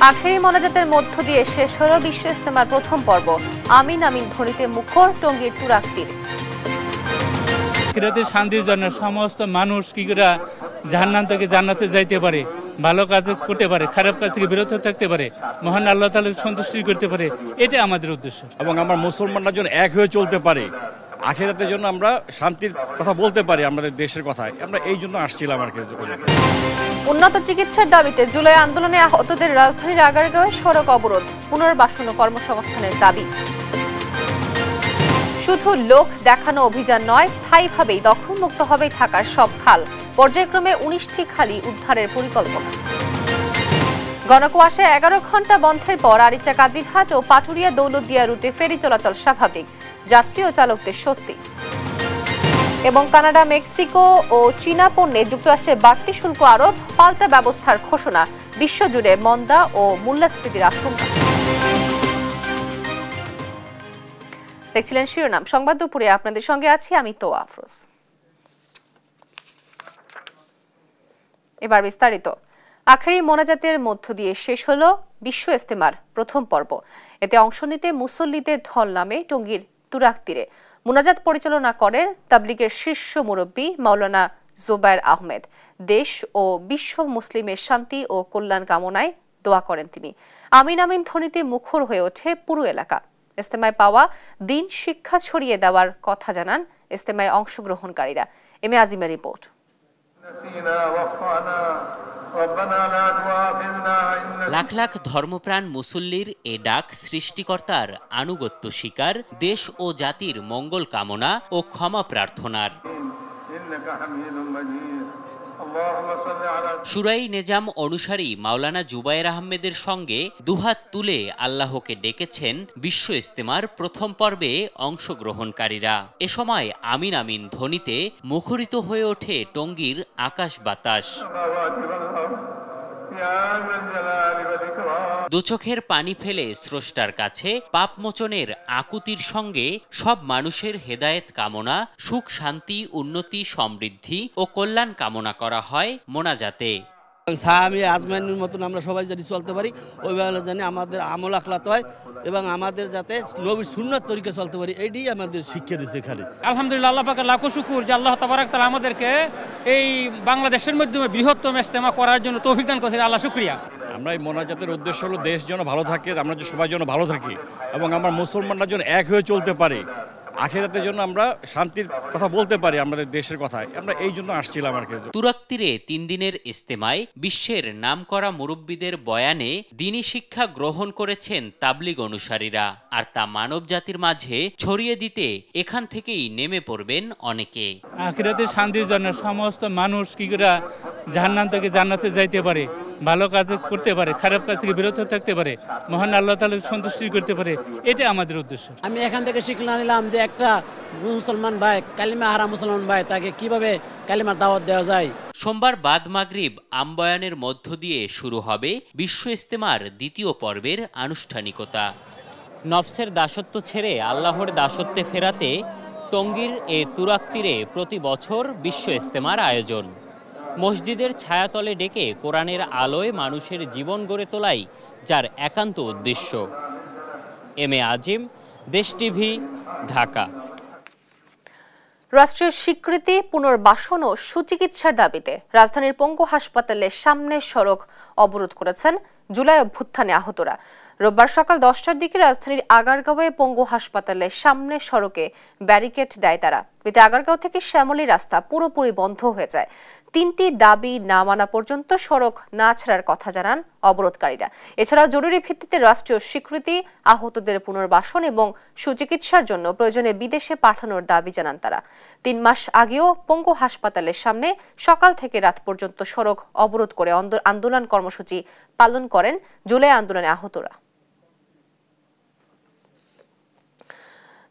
আখেরি মোনাজাতের মধ্য দিয়ে শেষ হল বিশ্ব ইজতেমার প্রথম পর্ব। আমিন আমিন ধ্বনিতে মুখর টঙ্গীর তুরাগ তীর। আখিরাতের শান্তির জন্য সমস্ত মানুষ কি করে জাহান্নাম থেকে জান্নাতে যাইতে পারে, ভালো কাজ করতে পারে, খারাপ কাজ থেকে বিরত থাকতে পারে, মহান আল্লাহ তাআলার সন্তুষ্টি করতে পারে, এটা আমাদের উদ্দেশ্য। এবং আমরা মুসলমানরা যেন এক হয়ে চলতে পারে, আখিরাতের জন্য আমরা শান্তির কথা বলতে পারি, আমাদের দেশের কথায় আমরা এই জন্য আসছিলাম আর কি। উন্নত চিকিৎসার দাবিতে জুলাই আন্দোলনে আহতদের রাজধানীর আগারগাঁওয়ে সড়ক অবরোধ, পুনর্বাসন ও কর্মসংস্থানের দাবি। শুধু লোক দেখানো অভিযান নয়, স্থায়ীভাবেই দখলমুক্ত হবে ঢাকার সব খাল। পর্যায়ক্রমে 19টি খালি উদ্ধারের পরিকল্পনা। ঘনকুয়াশায় 11 ঘণ্টা বন্ধের পর আরিচা কাজিরহাট ও পাটুরিয়া দৌলতদিয়া রুটে ফেরি চলাচল স্বাভাবিক, যাত্রী ও চালকদের স্বস্তি। এবং কানাডা, মেক্সিকো ও চীনা পণ্যে যুক্তরাষ্ট্রের বাড়তি শুল্ক আরোপ, পাল্টা ব্যবস্থার ঘোষণা, বিশ্বজুড়ে মন্দা ও মূল্যস্ফীতির আশঙ্কা। দেখছিলেন শিরোনাম সংবাদ দুপুরে, আপনাদের সঙ্গে আছি আমি তোয়া আফরোজ। এবার বিস্তারিত। আখেরি মোনাজাতের মধ্য দিয়ে শেষ হল বিশ্ব ইজতেমার প্রথম পর্ব। এতে অংশ নিতে মুসল্লিদের ঢল নামে টঙ্গীর তুরাগ তীরে। মোনাজাত পরিচালনা করেন তাবলিগের শীর্ষ মুরব্বী মাওলানা জুবায়ের আহমেদ। দেশ ও বিশ্ব মুসলিমের শান্তি ও কল্যাণ কামনায় দোয়া করেন তিনি। আমিন আমিন ধ্বনিতে মুখর হয়ে ওঠে পুরো এলাকা। ইজতেমায় পাওয়া দিন শিক্ষা ছড়িয়ে দেওয়ার কথা জানান ইজতেমায় অংশগ্রহণকারীরা। M A আজিমের report. Lakh lakh ধর্মপ্রাণ মুসল্লির এ ডাক সৃষ্টিকর্তার আনুগত্য স্বীকার, দেশ ও জাতির মঙ্গল কামনা ও ক্ষমা প্রার্থনার। শুরাই নেজাম অনুসারী মাওলানা জুবায়ের আহমেদের সঙ্গে দুহাত তুলে আল্লাহকে ডেকেছেন বিশ্ব ইজতেমার প্রথম পর্বে অংশগ্রহণকারীরা। এ সময় আমিন আমিন ধ্বনিতে মুখরিত হয়ে ওঠে টঙ্গীর আকাশ বাতাস। দুচোখের পানি ফেলে স্রষ্টার কাছে পাপমোচনের আকুতির সঙ্গে সব মানুষের হেদায়েত কামনা, সুখ শান্তি, উন্নতি, সমৃদ্ধি ও কল্যাণ কামনা করা হয় মোনাজাতে। আমি আজমাইনের মতন আমরা সবাই যদি চলতে পারি, ওইভাবে জানি আমাদের আমল আখলাত হয় এবং আমাদের যাতে নবীর সুন্নাত তরিকে চলতে পারি, এইটাই আমাদের শিক্ষা দিচ্ছে এখানে। আলহামদুলিল্লাহ, আল্লাহ পাকের লাখো শুকুর যে আল্লাহ তাবারাক তাআলা আমাদেরকে এই বাংলাদেশের মাধ্যমে বৃহত্তম ইজতেমা করার জন্য তৌফিক দান করেছেন। আল্লাহ শুকরিয়া। আমরা এই মোনাজাতের উদ্দেশ্য হলো দেশ যেন ভালো থাকে, আমরা সবাই যেন ভালো থাকি এবং আমরা মুসলমানরা যেন এক হয়ে চলতে পারি, আখিরাতের জন্য আমরা শান্তির কথা বলতে পারি, আমাদের দেশের কথায় আমরা এই জন্য আসছিলাম আর কি। তুরাগ তীরে 3 দিনের ইজতেমায় বিশ্বের নামকরা মুরব্বীদের বয়ানে দ্বীনি শিক্ষা গ্রহণ করেছেন তাবলিগ অনুসারীরা, আর তা মানব জাতির মাঝে ছড়িয়ে দিতে এখান থেকেই নেমে পড়বেন অনেকে। আখিরাতের শান্তির জন্য সমস্ত মানুষ কি করে জাহান্নাম থেকে জান্নাতে যাইতে পারে, ভালো কাজ করতে পারে, খারাপ কাজ থেকে বিরত থাকতে পারে, মহান আল্লাহ তাআলার সন্তুষ্টি করতে পারে, এটা আমাদের উদ্দেশ্য। আমি এখান থেকে শিক্ষা নিলাম যে একটা মুসলমান ভাই, কালিমা হারা মুসলমান ভাই, তাকে কিভাবে কালিমার দাওয়াত দেওয়া যায়। সোমবার বাদ মাগরিব আমবয়ানের মধ্য দিয়ে শুরু হবে বিশ্ব ইজতেমার দ্বিতীয় পর্বের আনুষ্ঠানিকতা। নফসের দাসত্ব ছেড়ে আল্লাহর দাসত্বে ফেরাতে টঙ্গীর এ তুরাগ তীরে প্রতি বছর বিশ্ব ইজতেমার আয়োজন। মসজিদের ছায়াতলে ডেকে কোরআনের আলোয় মানুষের জীবন গড়ে তোলাই যার একান্ত উদ্দেশ্য। এম এ আজিম, দেশ টিভি, ঢাকা। রাষ্ট্রীয় স্বীকৃতি, পুনর্বাসন ও সুচিকিৎসার দাবিতে রাজধানীর পঙ্গু হাসপাতালের সামনের সড়ক অবরোধ করেছেন জুলাই অভ্যুত্থানে আহতরা। রোববার সকাল 10টার দিকে রাজধানীর আগারগাঁওয়ে পঙ্গু হাসপাতালের সামনের সড়কে ব্যারিকেড দেয় তারা। এতে আগারগাঁও থেকে শ্যামলী রাস্তা পুরোপুরি বন্ধ হয়ে যায়। 3টি দাবি না মানা পর্যন্ত সড়ক না ছাড়ার কথা জানান অবরোধকারীরা। এছাড়াও জরুরি ভিত্তিতে রাষ্ট্রীয় স্বীকৃতি, আহতদের পুনর্বাসন এবং সুচিকিৎসার জন্য প্রয়োজনে বিদেশে পাঠানোর দাবি জানান তারা। 3 মাস আগেও পঙ্গু হাসপাতালের সামনে সকাল থেকে রাত পর্যন্ত সড়ক অবরোধ করে আন্দোলন কর্মসূচি পালন করেন জুলাই আন্দোলনে আহতরা।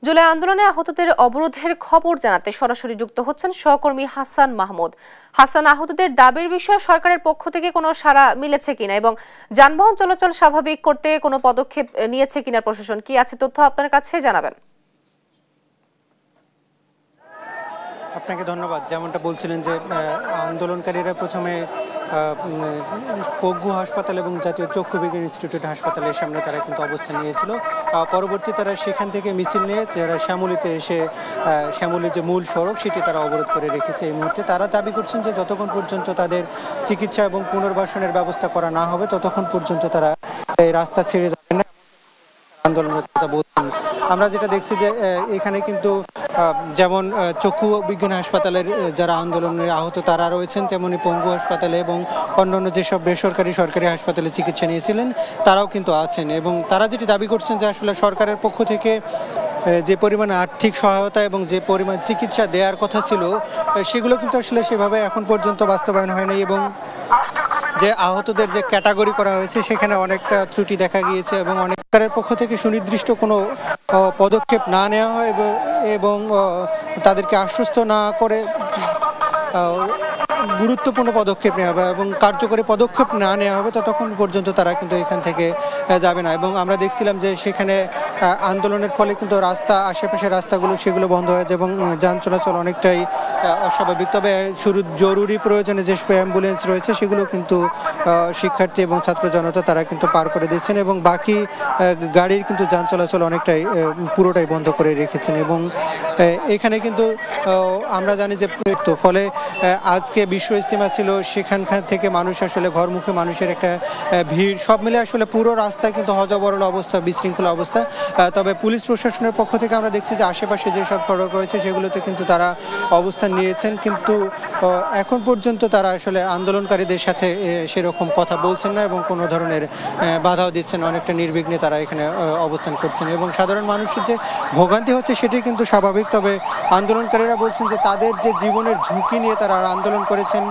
জুলাই আন্দোলনে আহতদের অবরোধের খবর জানাতে সরাসরি যুক্ত হচ্ছেন সহকর্মী হাসান মাহমুদ। হাসান, আহতদের দাবির বিষয়ে সরকারের পক্ষ থেকে কোনো সাড়া মিলেছে কিনা এবং যানবাহন চলাচল স্বাভাবিক করতে কোনো পদক্ষেপ নিয়েছে কিনা প্রশাসন, কি আছে তথ্য আপনার কাছে জানাবেন? আপনাকে ধন্যবাদ। যেমনটা বলছিলেন যে আন্দোলনকারীরা প্রথমে পঙ্গু হাসপাতাল এবং জাতীয় চক্ষু বিজ্ঞান ইনস্টিটিউট হাসপাতালের সামনে তারা কিন্তু অবস্থান নিয়েছিল। পরবর্তী তারা সেখান থেকে মিছিল নিয়ে যারা শ্যামলীতে এসে শ্যামলীর যে মূল সড়ক সেটি তারা অবরোধ করে রেখেছে। এই মুহূর্তে তারা দাবি করছেন যে যতক্ষণ পর্যন্ত তাদের চিকিৎসা এবং পুনর্বাসনের ব্যবস্থা করা না হবে ততক্ষণ পর্যন্ত তারা এই রাস্তা ছেড়ে যাবেন না, আন্দোলনের কথা বলছেন। আমরা যেটা দেখছি যে এখানে কিন্তু যেমন চক্ষু বিজ্ঞান হাসপাতালের যারা আন্দোলনে আহত তারা রয়েছেন, তেমনি পঙ্গু হাসপাতালে এবং অন্যান্য যেসব বেসরকারি সরকারি হাসপাতালে চিকিৎসা নিয়েছিলেন তারাও কিন্তু আছেন। এবং তারা যেটি দাবি করছেন যে আসলে সরকারের পক্ষ থেকে যে পরিমাণ আর্থিক সহায়তা এবং যে পরিমাণ চিকিৎসা দেওয়ার কথা ছিল সেগুলো কিন্তু আসলে সেভাবে এখন পর্যন্ত বাস্তবায়ন হয়নি, এবং যে আহতদের যে ক্যাটাগরি করা হয়েছে সেখানে অনেকটা ত্রুটি দেখা গিয়েছে এবং অনেক সরকারের পক্ষ থেকে সুনির্দিষ্ট কোনো পদক্ষেপ না নেওয়া হয় এবং তাদেরকে আশ্বস্ত না করে গুরুত্বপূর্ণ পদক্ষেপ নেওয়া হবে এবং কার্যকরী পদক্ষেপ না নেওয়া হবে ততক্ষণ পর্যন্ত তারা কিন্তু এখান থেকে যাবে না। এবং আমরা দেখছিলাম যে সেখানে আন্দোলনের ফলে কিন্তু রাস্তা, আশেপাশের রাস্তাগুলো সেগুলো বন্ধ হয়ে যায় এবং যান চলাচল অনেকটাই অস্বাভাবিক। তবে শুরু জরুরি প্রয়োজনে যে অ্যাম্বুলেন্স রয়েছে সেগুলো কিন্তু শিক্ষার্থী এবং ছাত্র জনতা তারা কিন্তু পার করে দিচ্ছেন এবং বাকি গাড়ির কিন্তু যান চলাচল অনেকটাই পুরোটাই বন্ধ করে রেখেছেন। এবং এখানে কিন্তু আমরা জানি যে ফলে আজকে বিশ্ব ইজতেমা ছিল, সেখানকার থেকে মানুষ আসলে ঘরমুখী মানুষের একটা ভিড়, সব মিলে আসলে পুরো রাস্তায় কিন্তু হজবরল অবস্থা, বিশৃঙ্খলা অবস্থা। তবে পুলিশ প্রশাসনের পক্ষ থেকে আমরা দেখছি যে আশেপাশে যেসব সড়ক রয়েছে সেগুলোতে কিন্তু তারা অবস্থান নিয়েছেন, কিন্তু এখন পর্যন্ত তারা আসলে আন্দোলনকারীদের সাথে সেরকম কথা বলছেন না এবং কোনো ধরনের বাধাও দিচ্ছেন, অনেকটা নির্বিঘ্নে তারা এখানে অবস্থান করছেন। এবং সাধারণ মানুষের যে ভোগান্তি হচ্ছে সেটি কিন্তু স্বাভাবিক, তবে আন্দোলনকারীরা বলছেন যে তাদের যে জীবনের ঝুঁকি নিয়ে তারা আন্দোলন করেছেন,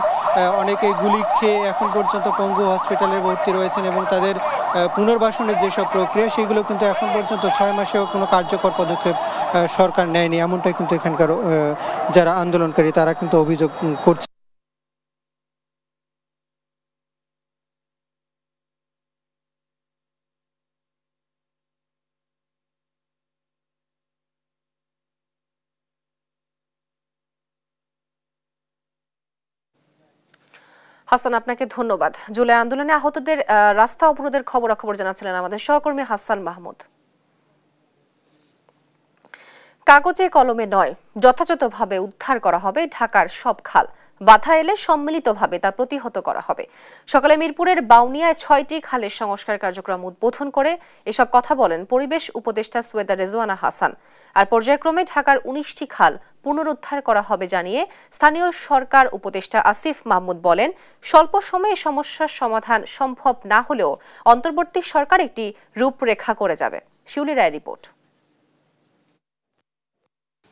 অনেকে গুলি খেয়ে এখন পর্যন্ত পঙ্গু হসপিটালে ভর্তি রয়েছেন এবং তাদের পুনর্বাসনের যেসব প্রক্রিয়া সেগুলো কিন্তু এখন পর্যন্ত 6 মাসেও কোনো কার্যকর পদক্ষেপ সরকার নেয়নি, এমনটাই কিন্তু এখানকার যারা আন্দোলনকারী তারা কিন্তু অভিযোগ করছে। হাসান, আপনাকে ধন্যবাদ। জুলাই আন্দোলনে আহতদের রাস্তা অবরোধের খবরাখবর জানাচ্ছিলেন আমাদের সহকর্মী হাসান মাহমুদ। কাগজে কলমে নয়, যথাযথভাবে উদ্ধার করা হবে ঢাকার সব খাল। বাধা এলে সম্মিলিতভাবে তা প্রতিহত করা হবে। সকালে মিরপুরের বাউনিয়ায় 6টি খালের সংস্কার কার্যক্রম উদ্বোধন করে এসব কথা বলেন পরিবেশ উপদেষ্টা সৈয়দা রেজওয়ানা হাসান। আর পর্যায়ক্রমে ঢাকার 19টি খাল পুনরুদ্ধার করা হবে জানিয়ে স্থানীয় সরকার উপদেষ্টা আসিফ মাহমুদ বলেন, স্বল্প সময়ে সমস্যার সমাধান সম্ভব না হলেও অন্তর্বর্তী সরকার একটি রূপরেখা করে যাবে। শিউলি রায়ের রিপোর্ট।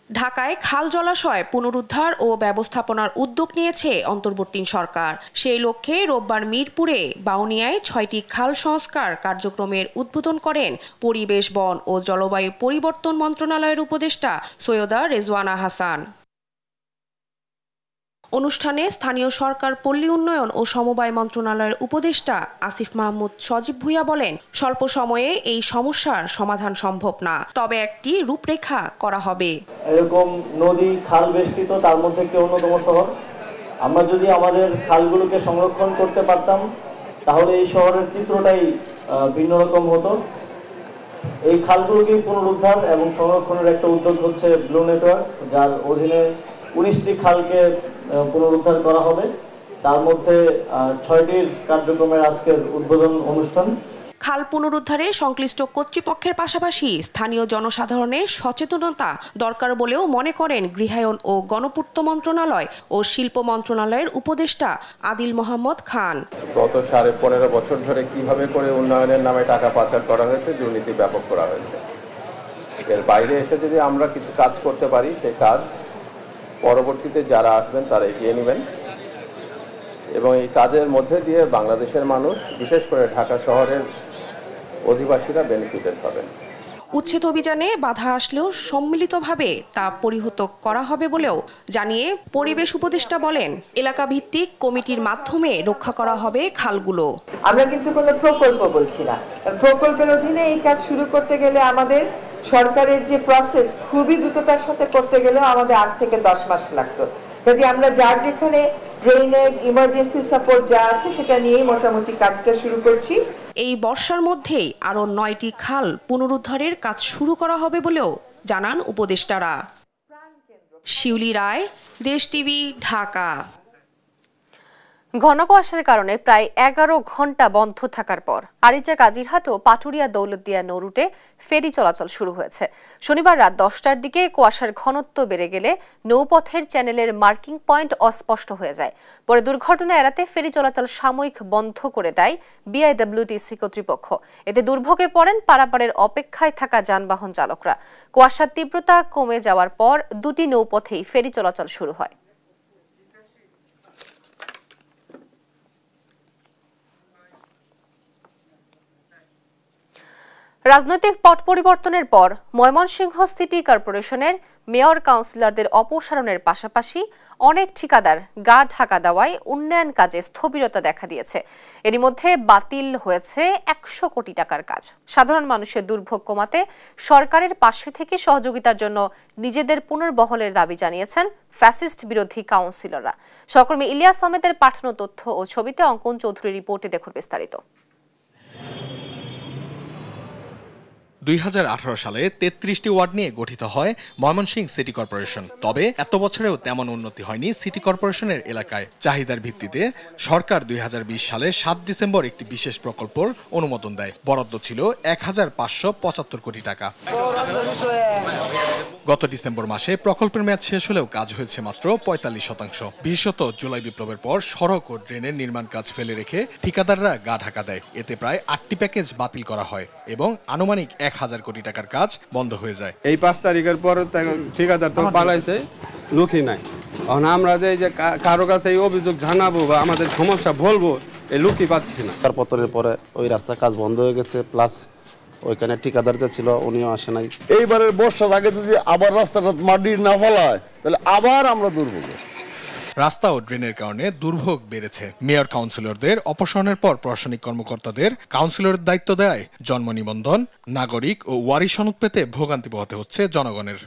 ঢাকায় খাল জলাশয় পুনরুদ্ধার ও ব্যবস্থাপনার উদ্যোগ নিয়েছে অন্তর্বর্তী সরকার। সেই লক্ষ্যে রোববার মিরপুরে বাউনিয়ায় 6টি খাল সংস্কার কার্যক্রমের উদ্বোধন করেন পরিবেশ, বন ও জলবায়ু পরিবর্তন মন্ত্রণালয়ের উপদেষ্টা সৈয়দা রেজওয়ানা হাসান। অনুষ্ঠানে স্থানীয় সরকার, পল্লী উন্নয়ন ও সমবায় মন্ত্রণালয়ের উপদেষ্টা আসিফ মাহমুদ সজীব ভুইয়া বলেন, স্বল্প সময়ে এই সমস্যার সমাধান সম্ভব না, তবে একটি রূপরেখা করা হবে। এরকম নদী খাল বেষ্টিত, তার মধ্যে একটি অন্যতম শহর। আমরা যদি আমাদের খালগুলোকে সংরক্ষণ করতে পারতাম তাহলে এই শহরের চিত্রটাই ভিন্ন রকম হতো। এই খালগুলোকে পুনরুদ্ধার এবং সংরক্ষণের একটা উদ্যোগ হচ্ছে ব্লু নেটওয়ার্ক, যার অধীনে 19টি খালকে পুনরুদ্ধার করা হবে। তার মধ্যে 6টির কার্যক্রমের আজকের উদ্বোধন অনুষ্ঠান। খাল পুনরুদ্ধারে সংশ্লিষ্ট কর্তৃপক্ষের পাশাপাশি স্থানীয় জনসাধারণের সচেতনতা দরকার বলেও মনে করেন গৃহায়ন ও গণপূর্ত মন্ত্রণালয় ও শিল্প মন্ত্রণালয়ের উপদেষ্টা আদিল মোহাম্মদ খান। গত 15.5 বছর ধরে কিভাবে করে উন্নয়নের নামে টাকা পাচার করা হয়েছে, দুর্নীতি ব্যাপক করা হয়েছে। এর বাইরে এসে যদি আমরা কিছু কাজ করতে পারি, সেই কাজ পরবর্তীতে যারা আসবেন তারা এগিয়ে নেবেন এবং এই কাজের মধ্যে দিয়ে বাংলাদেশের মানুষ, বিশেষ করে ঢাকা শহরের অধিবাসীরা বেনিফিটেড পাবেন। উচ্ছেদ অভিযানে বাধা আসলেও সম্মিলিতভাবে তা পরিহত করা হবে বলেও জানিয়ে পরিবেশ উপদেষ্টা বলেন, এলাকা ভিত্তিক কমিটির মাধ্যমে রক্ষা করা হবে খালগুলো। আমরা কিন্তু কোনো প্রকল্প বলছি না। প্রকল্পের অধীনে এই কাজ শুরু করতে গেলে আমাদের সরকারের যে প্রসেস খুবই দ্রুততার সাথে করতে গেলেও আমাদের 8 থেকে 10 মাস লাগতো। কাজে আমরা যার যেখানে ড্রেনেজ ইমার্জেন্সি সাপোর্ট যা আছে সেটা নিয়েই মোটামুটি কাজটা শুরু করছি। এই বর্ষার মধ্যেই আরও 9টি খাল পুনরুদ্ধারের কাজ শুরু করা হবে বলেও জানান উপদেষ্টারা। শিউলি রায়, দেশ টিভি, ঢাকা। ঘন কুয়াশার কারণে প্রায় 11 ঘন্টা বন্ধ থাকার পর আরিচা কাজিরহাট ও পাটুরিয়া দৌলতদিয়া নৌ রুটে ফেরি চলাচল শুরু হয়েছে। শনিবার রাত 10টার দিকে কুয়াশার ঘনত্ব বেড়ে গেলে নৌপথের চ্যানেলের মার্কিং পয়েন্ট অস্পষ্ট হয়ে যায়। পরে দুর্ঘটনা এড়াতে ফেরি চলাচল সাময়িক বন্ধ করে দেয় বিআইডব্লিউটিসি কর্তৃপক্ষ। এতে দুর্ভোগে পড়েন পারাপারের অপেক্ষায় থাকা যানবাহন চালকরা। কুয়াশার তীব্রতা কমে যাওয়ার পর দুটি নৌপথেই ফেরি চলাচল শুরু হয়। রাজনৈতিক পট পরিবর্তনের পর ময়মনসিংহ সিটি কর্পোরেশনের মেয়র কাউন্সিলরদের অপসারণের পাশাপাশি অনেক ঠিকাদার গা ঢাকা দেওয়ায় উন্নয়ন কাজে স্থবিরতা দেখা দিয়েছে। এরই মধ্যে বাতিল হয়েছে 100 কোটি টাকার কাজ। সাধারণ মানুষের দুর্ভোগ কমাতে সরকারের পাশে থেকে সহযোগিতার জন্য নিজেদের পুনর্বহলের দাবি জানিয়েছেন ফ্যাসিস্ট বিরোধী কাউন্সিলররা। সহকর্মী ইলিয়াস আহমেদের পাঠানো তথ্য ও ছবিতে অঙ্কন চৌধুরীর রিপোর্টে দেখুন বিস্তারিত। 2018 সালে 33টি ওয়ার্ড নিয়ে গঠিত হয় ময়মনসিংহ সিটি কর্পোরেশন। তবে এত বছরেও তেমন উন্নতি হয়নি সিটি কর্পোরেশনের এলাকায়। চাহিদার ভিত্তিতে সরকার 2020 সালে 7 ডিসেম্বর একটি বিশেষ প্রকল্পের অনুমোদন দেয়। বরাদ্দ ছিল 1575 কোটি টাকা। গত ডিসেম্বর মাসে প্রকল্পের মেয়াদ শেষ হলেও কাজ হয়েছে মাত্র 45%। বিশেষত জুলাই বিপ্লবের পর সড়ক ও ড্রেনের নির্মাণ কাজ ফেলে রেখে ঠিকাদাররা গা ঢাকা দেয়। এতে প্রায় 8টি প্যাকেজ বাতিল করা হয় এবং আনুমানিক 1000 কোটি টাকার কাজ বন্ধ হয়ে যায়। এই 5 তারিখের পর ঠিকাদার তো পালাইছে, লুকই নাই। এখন আমরা যে কারো কাছে এই অভিযোগ জানাবো বা আমাদের সমস্যা বলবো, এই লুকই পাচ্ছি না। তার পতনের পরে ওই রাস্তার কাজ বন্ধ হয়ে গেছে, প্লাস ওইখানে ঠিকাদার যে ছিল উনিও আসে নাই। এইবারের বর্ষার আগে যদি আবার রাস্তাটা মাটি না ফেলায় তাহলে আবার আমরা দুর্ভোগে। রাস্তা ও ড্রেনের কারণে দুর্ভোগ বেড়েছে। মেয়র কাউন্সিলরদের অপসারণের পর প্রশাসনিক কর্মকর্তাদের কাউন্সিলরের দায়িত্ব দেয় জন্ম নিবন্ধন, নাগরিক ও ওয়ারি সনদ পেতে ভোগান্তি পোহাতে হচ্ছে জনগণের।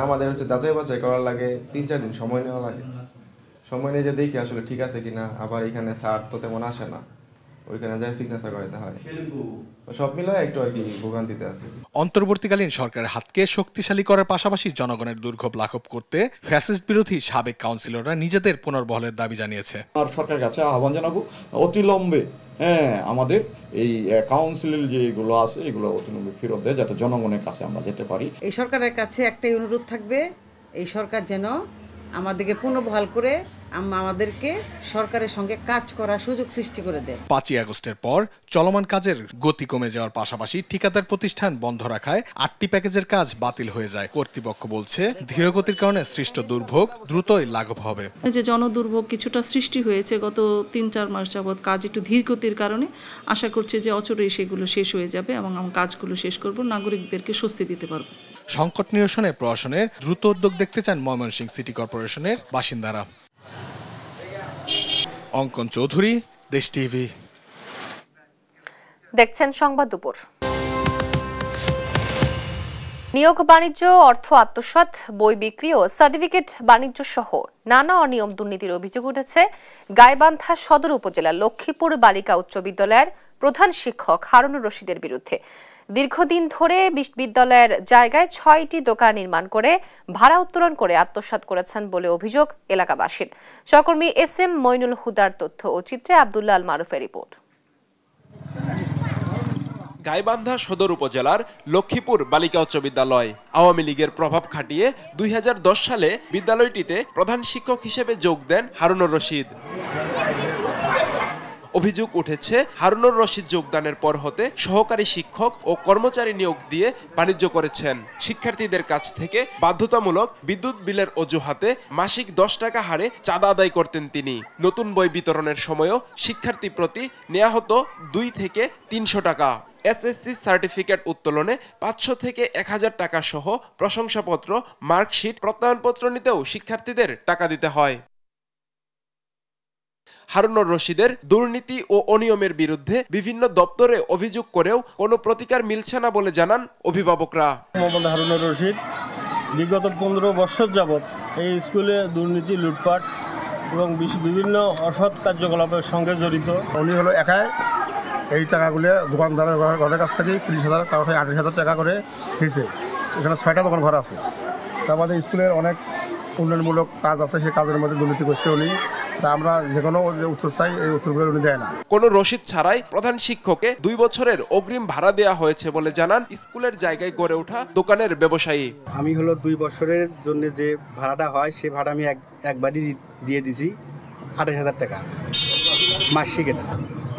আমাদের হচ্ছে যাচাই বাছাই করার লাগে 3-4 দিন সময় নেওয়া লাগে। সময় নিয়ে যে দেখি আসলে ঠিক আছে কিনা। আবার এখানে স্যার তো তেমন আসে না, ওইখানে যাই সিগনেচার করাতে হয়। সব মিলায় একটু আর কি ভোগান্তিতে আছে। অন্তর্বর্তীকালীন সরকারের হাতকে শক্তিশালী করার পাশাপাশি জনগণের দুর্ভোগ লাঘব করতে ফ্যাসিস্ট বিরোধী সাবেক কাউন্সিলররা নিজেদের পুনর্বহলের দাবি জানিয়েছে। আর সরকারের কাছে আহ্বান জানাবো অতিলম্বে আমাদের এই কাউন্সিলের যেগুলো আছে এগুলো অতিলম্বে ফেরত দেয়, যাতে জনগণের কাছে আমরা যেতে পারি। এই সরকারের কাছে একটাই অনুরোধ থাকবে, এই সরকার যেন আমাদেরকে পুনর্বহাল করে আমাদেরকে সরকারের সঙ্গে কাজ করার সুযোগ সৃষ্টি করে দেয়। 5ই আগস্টের পর চলমান কাজের গতি কমে যাওয়ার পাশাপাশি ঠিকাদার প্রতিষ্ঠান বন্ধ রাখায় 8টি প্যাকেজের কাজ বাতিল হয়ে যায়। কর্তৃপক্ষ বলছে ধীরগতির কারণে সৃষ্ট দুর্ভোগ দ্রুতই লাঘব হবে। যে জনদুর্ভোগ কিছুটা সৃষ্টি হয়েছে গত 3-4 মাস যাবৎ, কাজ একটু ধীরগতির কারণে আশা করছি যে অচিরেই সেগুলো শেষ হয়ে যাবে এবং আমরা কাজগুলো শেষ করব, নাগরিকদেরকে স্বস্তি দিতে পারব। সংকট নিরসনে প্রশাসনের দ্রুত উদ্যোগ দেখতে চান ময়মনসিংহ সিটি কর্পোরেশনের বাসিন্দারা। অঙ্কন চৌধুরী, দেশ টিভি। দেখছেন সংবাদ দুপুর। নিয়োগ বাণিজ্য, অর্থ আত্মসাৎ, বই বিক্রি ও সার্টিফিকেট বাণিজ্য সহ নানা অনিয়ম দুর্নীতির অভিযোগ উঠেছে গাইবান্ধা সদর উপজেলার লক্ষ্মীপুর বালিকা উচ্চ বিদ্যালয়ের প্রধান শিক্ষক হারুনুর রশিদের বিরুদ্ধে। দীর্ঘদিন ধরে বিদ্যালয়ের জায়গায় 6টি দোকান নির্মাণ করে ভাড়া উত্তোলন করে আত্মসাৎ করেছেন বলে অভিযোগ এলাকাবাসীর। সহকর্মী SM মইনুল হুদার তথ্য ও চিত্রে আব্দুল্লাহ আল মারুফের রিপোর্ট। গাইবান্ধা সদর উপজেলার লক্ষ্মীপুর বালিকা উচ্চ বিদ্যালয় আওয়ামী লীগের প্রভাব খাটিয়ে 2010 সালে বিদ্যালয়টিতে প্রধান শিক্ষক হিসেবে যোগ দেন হারুনুর রশিদ। অভিযোগ উঠেছে হারুনুর রশিদ যোগদানের পর হতে সহকারী শিক্ষক ও কর্মচারী নিয়োগ দিয়ে বাণিজ্য করেছেন। শিক্ষার্থীদের কাছ থেকে বাধ্যতামূলক বিদ্যুৎ বিলের অজুহাতে মাসিক 10 টাকা হারে চাঁদা আদায় করতেন তিনি। নতুন বই বিতরণের সময়ও শিক্ষার্থী প্রতি নেওয়া হতো 2 থেকে 300 টাকা। SSC সার্টিফিকেট উত্তোলনে 500 থেকে 1000 টাকা সহ প্রশংসাপত্র, মার্কশিট, প্রত্যয়নপত্র নিতেও শিক্ষার্থীদের টাকা দিতে হয়। হারুনুর রশিদের দুর্নীতি ও অনিয়মের বিরুদ্ধে বিভিন্ন দপ্তরে অভিযোগ করেও কোনো প্রতিকার মিলছে না বলে জানান অভিভাবকরা। মোহাম্মদ হারুনুর রশিদ বিগত 15 বছর যাবৎ এই স্কুলে দুর্নীতি, লুটপাট এবং বিভিন্ন অসৎ কার্যকলাপের সঙ্গে জড়িত। উনি হলো একাই এই টাকাগুলো দোকানদারের ঘরের কাছ থেকে 30,000, কারো 28,000 টাকা করে নিয়েছে। এখানে 6টা দোকান ঘর আছে। তার মধ্যে স্কুলের অনেক উন্নয়নমূলক কাজ আছে, সেই কাজের মধ্যে দুর্নীতি করছে উনি। তা আমরা যে কোনো উত্তর চাই, এই উত্তরগুলো উনি দেয় না। কোনো রসিদ ছাড়াই প্রধান শিক্ষককে 2 বছরের অগ্রিম ভাড়া দেওয়া হয়েছে বলে জানান স্কুলের জায়গায় গড়ে ওঠা দোকানের ব্যবসায়ী। আমি হলো 2 বছরের জন্য যে ভাড়াটা হয়, সেই ভাড়া আমি একবারই দিয়ে দিছি 28,000 টাকা মাসিক।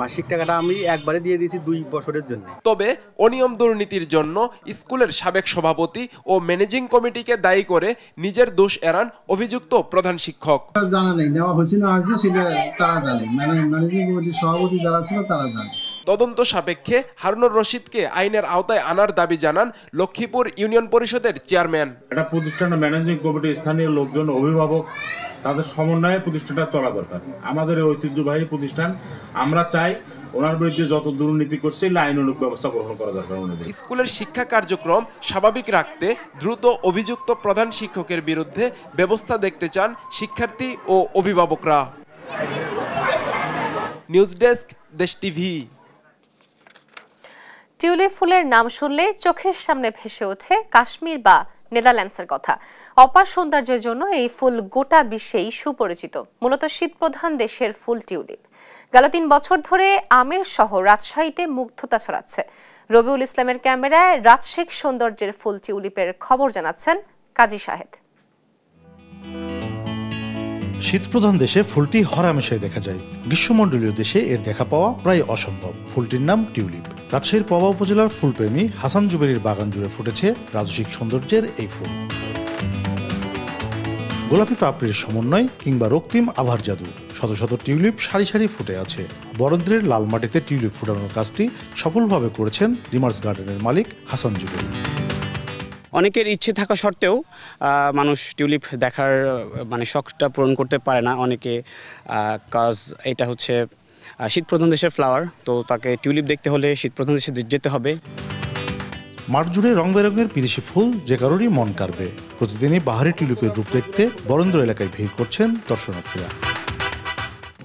মাসিক টাকাটা আমি একবারে দিয়ে দিয়েছি 2 বছরের জন্য। তবে অনিয়ম দুর্নীতির জন্য স্কুলের সাবেক সভাপতি ও ম্যানেজিং কমিটিকে দায়ী করে নিজের দোষ এড়ান অভিযুক্ত প্রধান শিক্ষক। জানা নেই নেওয়া হয়েছে না হয়েছে সেটা তারা জানে, ম্যানেজিং কমিটির সভাপতি যারা ছিল তারা জানে। তদন্ত সাপেক্ষে হারুনুর রশিদকে আইনের আওতায় আনার দাবি জানান লক্ষ্মীপুর ইউনিয়ন পরিষদের চেয়ারম্যান। এটা প্রতিষ্ঠানের ম্যানেজিং কমিটি, স্থানীয় লোকজন, অভিভাবক, তাদের সমন্বয়ে প্রতিষ্ঠানটা চলা দরকার। আমাদের এই ঐতিহ্যবাহী প্রতিষ্ঠান, আমরা চাই ওনার বিরুদ্ধে যত দুর্নীতি করছে আইনানুগ ব্যবস্থা গ্রহণ করা দরকার। স্কুলের শিক্ষা কার্যক্রম স্বাভাবিক রাখতে দ্রুত অভিযুক্ত প্রধান শিক্ষকের বিরুদ্ধে ব্যবস্থা দেখতে চান শিক্ষার্থী ও অভিভাবকরা। নিউজ ডেস্ক, দেশ টিভি। টিউলিপ ফুলের নাম শুনলে চোখের সামনে ভেসে ওঠে কাশ্মীর বা নেদারল্যান্ডসের কথা। অপার সৌন্দর্যের জন্য এই ফুল গোটা বিশ্বেই সুপরিচিত। মূলত শীতপ্রধান দেশের ফুল টিউলিপ গেল 3 বছর ধরে আমের শহর রাজশাহীতে মুগ্ধতা ছড়াচ্ছে। রবিউল ইসলামের ক্যামেরায় রাজশেখ সৌন্দর্যের ফুল টিউলিপের খবর জানাচ্ছেন কাজী শাহেদ। শীতপ্রধান দেশে ফুলটি হরহামেশাই দেখা যায়। গ্রীষ্মমণ্ডলীয় দেশে এর দেখা পাওয়া প্রায় অসম্ভব। ফুলটির নাম টিউলিপ। রাজশাহীর পাবা উপজেলার ফুলপ্রেমী হাসান জুবেরির বাগান জুড়ে ফুটেছে রাজসিক সৌন্দর্যের এই ফুল। গোলাপি পাপড়ির সমন্বয় কিংবা রক্তিম আভার জাদু। শত শত টিউলিপ সারি সারি ফুটে আছে। বরেন্দ্রের লাল মাটিতে টিউলিপ ফুটানোর কাজটি সফলভাবে করেছেন রিমার্স গার্ডেনের মালিক হাসান জুবেরি। অনেকের ইচ্ছে থাকা সত্ত্বেও মানুষ টিউলিপ দেখার শখটা পূরণ করতে পারে না অনেকে, কাজ এটা হচ্ছে শীতপ্রধান দেশের ফ্লাওয়ার, তো তাকে টিউলিপ দেখতে হলে শীতপ্রধান দেশে যেতে হবে। মাঠ জুড়ে রং বেরঙের বিদেশি ফুল যে কারোরই মন কাড়বে। প্রতিদিনই বাহারি টিউলিপের রূপ দেখতে বরেন্দ্র এলাকায় ভিড় করছেন দর্শনার্থীরা।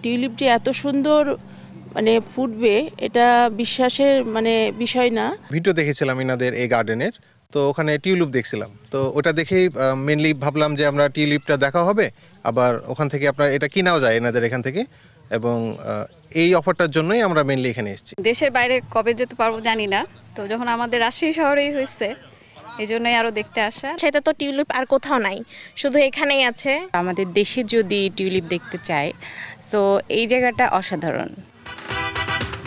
টিউলিপ যে এত সুন্দর ফুটবে এটা বিশ্বাসের বিষয় না। ভিডিও দেখেছিলাম ইনাদের এই গার্ডেনের, তো ওখানে টিউলিপ দেখছিলাম, তো ওটা দেখেই মেনলি ভাবলাম যে আমরা টিউলিপটা দেখা হবে, আবার ওখান থেকে আপনার এটা কিনাও যায় এনাদের এখান থেকে, এবং এই অফারটার জন্যই আমরা মেনলি এখানে এসেছি। দেশের বাইরে কবে যেতে পারবো জানি না, তো যখন আমাদের রাজশাহী শহরেই হয়েছে এই জন্যই আরো দেখতে আসা। সেটা তো টিউলিপ আর কোথাও নাই, শুধু এখানেই আছে। আমাদের দেশে যদি টিউলিপ দেখতে চায় তো এই জায়গাটা অসাধারণ।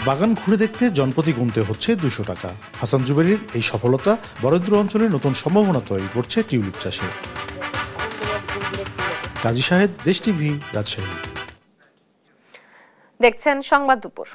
বাগান ঘুরে দেখতে জনপ্রতি গুনতে হচ্ছে 200 টাকা। হাসান জুবেরির এই সফলতা বরেন্দ্র অঞ্চলে নতুন সম্ভাবনা তৈরি করছে টিউলিপ চাষে। কাজী শাহেদ, দেশ টিভি, রাজশাহী। দেখছেন সংবাদ দুপুর।